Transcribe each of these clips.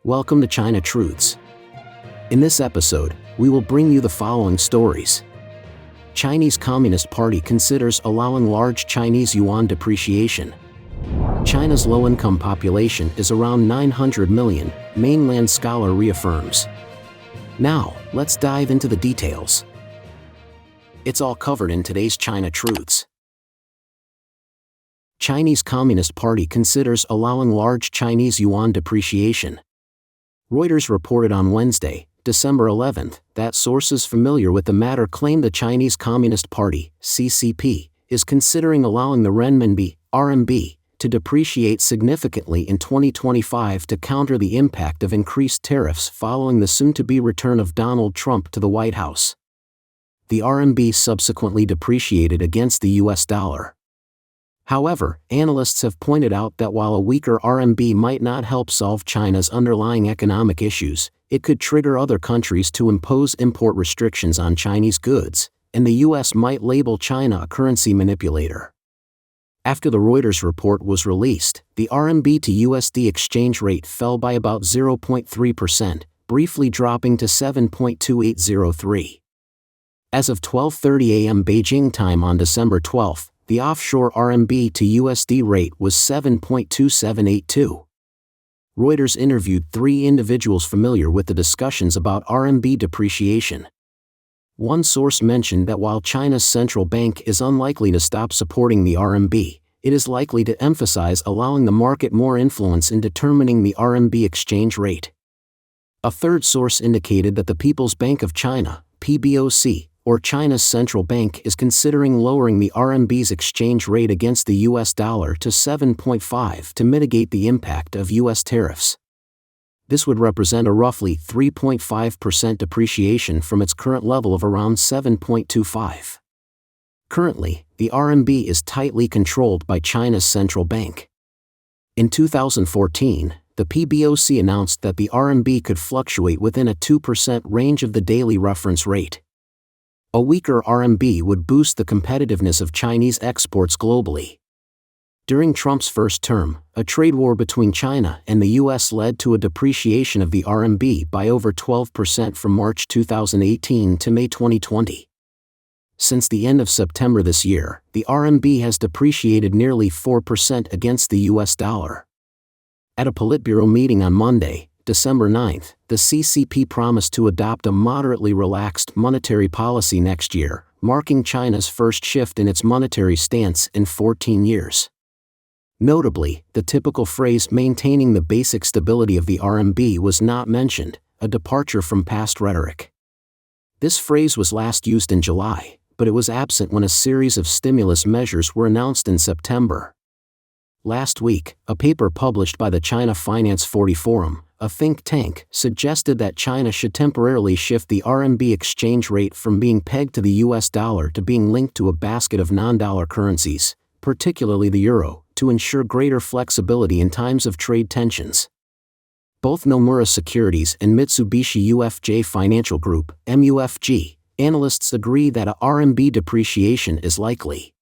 Welcome to China Truths. In this episode, we will bring you the following stories. Chinese Communist Party considers allowing large Chinese yuan depreciation. China's low-income population is around 900 million, Mainland scholar reaffirms. Now, let's dive into the details. It's all covered in today's China Truths. Chinese Communist Party considers allowing large Chinese yuan depreciation. Reuters reported on Wednesday, December 11, that sources familiar with the matter claim the Chinese Communist Party, CCP, is considering allowing the renminbi, RMB, to depreciate significantly in 2025 to counter the impact of increased tariffs following the soon-to-be return of Donald Trump to the White House. The RMB subsequently depreciated against the US dollar. However, analysts have pointed out that while a weaker RMB might not help solve China's underlying economic issues, it could trigger other countries to impose import restrictions on Chinese goods, and the US might label China a currency manipulator. After the Reuters report was released, the RMB to USD exchange rate fell by about 0.3%, briefly dropping to 7.2803. As of 12:30 a.m. Beijing time on December 12, the offshore RMB to USD rate was 7.2782. Reuters interviewed 3 individuals familiar with the discussions about RMB depreciation. One source mentioned that while China's central bank is unlikely to stop supporting the RMB, it is likely to emphasize allowing the market more influence in determining the RMB exchange rate. A third source indicated that the People's Bank of China, PBOC, or China's central bank is considering lowering the RMB's exchange rate against the US dollar to 7.5 to mitigate the impact of US tariffs. This would represent a roughly 3.5% depreciation from its current level of around 7.25. Currently, the RMB is tightly controlled by China's central bank. In 2014, the PBOC announced that the RMB could fluctuate within a 2% range of the daily reference rate. A weaker RMB would boost the competitiveness of Chinese exports globally. During Trump's first term, a trade war between China and the US led to a depreciation of the RMB by over 12% from March 2018 to May 2020. Since the end of September this year, the RMB has depreciated nearly 4% against the US dollar. At a Politburo meeting on Monday, December 9, the CCP promised to adopt a moderately relaxed monetary policy next year, marking China's first shift in its monetary stance in 14 years. Notably, the typical phrase maintaining the basic stability of the RMB was not mentioned, a departure from past rhetoric. This phrase was last used in July, but it was absent when a series of stimulus measures were announced in September. Last week, a paper published by the China Finance 40 Forum, a think tank, suggested that China should temporarily shift the RMB exchange rate from being pegged to the US dollar to being linked to a basket of non-dollar currencies, particularly the euro, to ensure greater flexibility in times of trade tensions. Both Nomura Securities and Mitsubishi UFJ Financial Group, MUFG, analysts agree that a RMB depreciation is likely.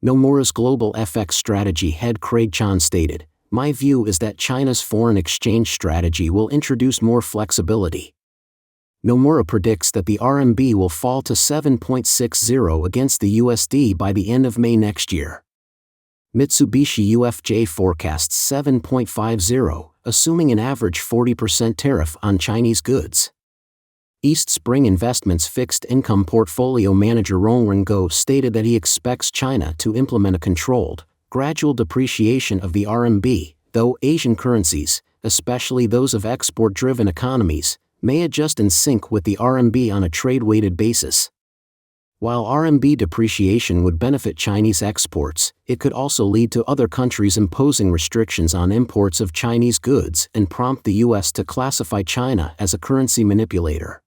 Nomura's global FX strategy head Craig Chan stated, "My view is that China's foreign exchange strategy will introduce more flexibility." Nomura predicts that the RMB will fall to 7.60 against the USD by the end of May next year. Mitsubishi UFJ forecasts 7.50, assuming an average 40% tariff on Chinese goods. East Spring Investments fixed income portfolio manager Ronwen Go stated that he expects China to implement a controlled, gradual depreciation of the RMB, though Asian currencies, especially those of export-driven economies, may adjust in sync with the RMB on a trade-weighted basis. While RMB depreciation would benefit Chinese exports, it could also lead to other countries imposing restrictions on imports of Chinese goods and prompt the US to classify China as a currency manipulator.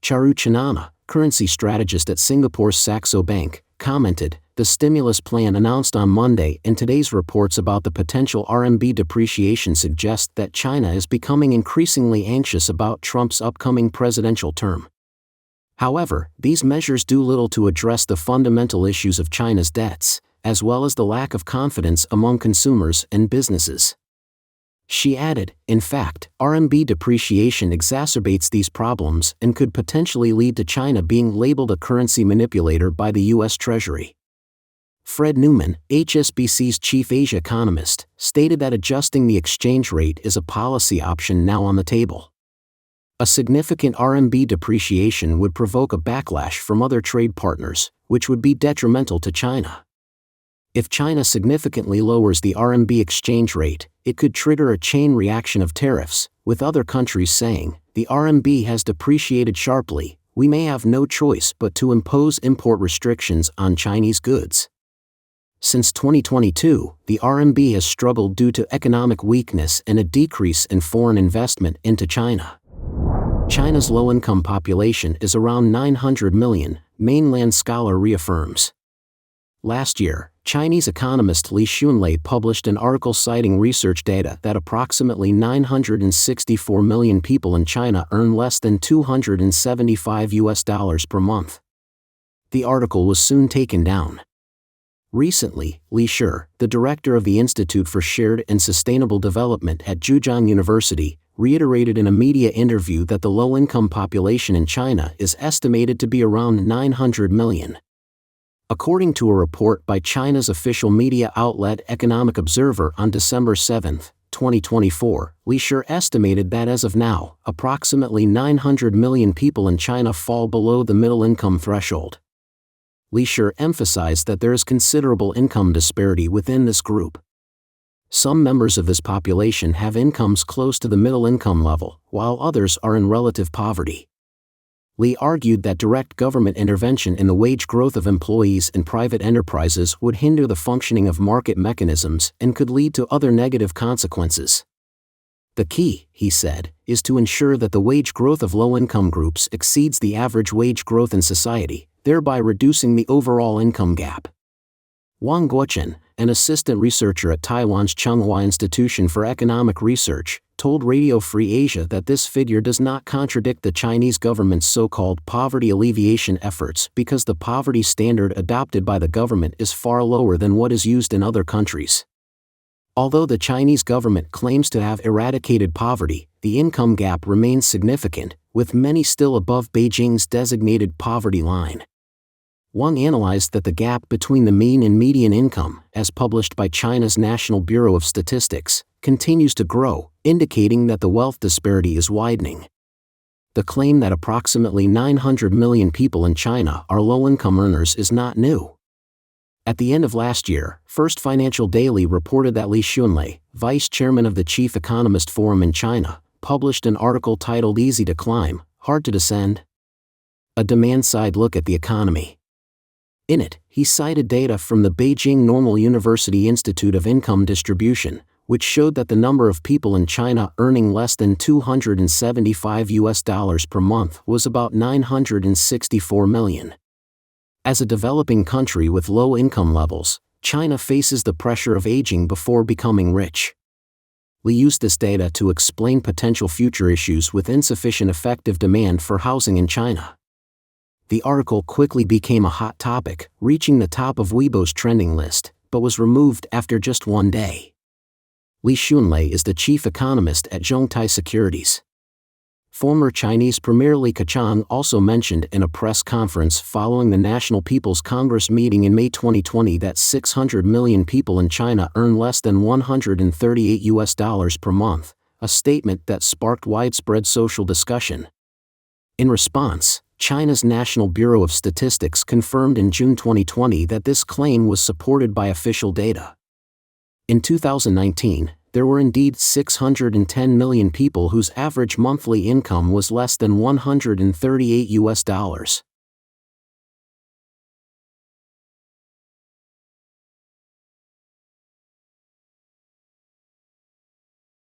Charu Chanana, currency strategist at Singapore's Saxo Bank, commented, "The stimulus plan announced on Monday and today's reports about the potential RMB depreciation suggest that China is becoming increasingly anxious about Trump's upcoming presidential term." However, these measures do little to address the fundamental issues of China's debts, as well as the lack of confidence among consumers and businesses. She added, in fact, RMB depreciation exacerbates these problems and could potentially lead to China being labeled a currency manipulator by the U.S. Treasury. Fred Newman, HSBC's chief Asia economist, stated that adjusting the exchange rate is a policy option now on the table. A significant RMB depreciation would provoke a backlash from other trade partners, which would be detrimental to China. If China significantly lowers the RMB exchange rate, it could trigger a chain reaction of tariffs, with other countries saying, "The RMB has depreciated sharply, we may have no choice but to impose import restrictions on Chinese goods." Since 2022, the RMB has struggled due to economic weakness and a decrease in foreign investment into China. China's low-income population is around 900 million, Mainland scholar reaffirms. Last year, Chinese economist Li Xunlei published an article citing research data that approximately 964 million people in China earn less than $275 per month. The article was soon taken down. Recently, Li Shi, the director of the Institute for Shared and Sustainable Development at Zhejiang University, reiterated in a media interview that the low-income population in China is estimated to be around 900 million. According to a report by China's official media outlet Economic Observer on December 7, 2024, Li Shi estimated that as of now, approximately 900 million people in China fall below the middle-income threshold. Li Shi emphasized that there is considerable income disparity within this group. Some members of this population have incomes close to the middle income level, while others are in relative poverty. Li argued that direct government intervention in the wage growth of employees and private enterprises would hinder the functioning of market mechanisms and could lead to other negative consequences. The key, he said, is to ensure that the wage growth of low-income groups exceeds the average wage growth in society, thereby reducing the overall income gap. Wang Guochen, an assistant researcher at Taiwan's Tsinghua Institution for Economic Research, told Radio Free Asia that this figure does not contradict the Chinese government's so-called poverty alleviation efforts because the poverty standard adopted by the government is far lower than what is used in other countries. Although the Chinese government claims to have eradicated poverty, the income gap remains significant, with many still above Beijing's designated poverty line. Wang analyzed that the gap between the mean and median income, as published by China's National Bureau of Statistics, continues to grow, indicating that the wealth disparity is widening. The claim that approximately 900 million people in China are low-income earners is not new. At the end of last year, First Financial Daily reported that Li Xunlei, vice chairman of the Chief Economist Forum in China, published an article titled "Easy to Climb, Hard to Descend? A Demand-Side Look at the Economy." In it, he cited data from the Beijing Normal University Institute of Income Distribution, which showed that the number of people in China earning less than $275 per month was about 964 million. As a developing country with low income levels, China faces the pressure of aging before becoming rich. We used this data to explain potential future issues with insufficient effective demand for housing in China. The article quickly became a hot topic, reaching the top of Weibo's trending list, but was removed after just one day. Li Xunlei is the chief economist at Zhongtai Securities. Former Chinese Premier Li Keqiang also mentioned in a press conference following the National People's Congress meeting in May 2020 that 600 million people in China earn less than $138 per month, a statement that sparked widespread social discussion. In response, China's National Bureau of Statistics confirmed in June 2020 that this claim was supported by official data. In 2019, there were indeed 610 million people whose average monthly income was less than $138.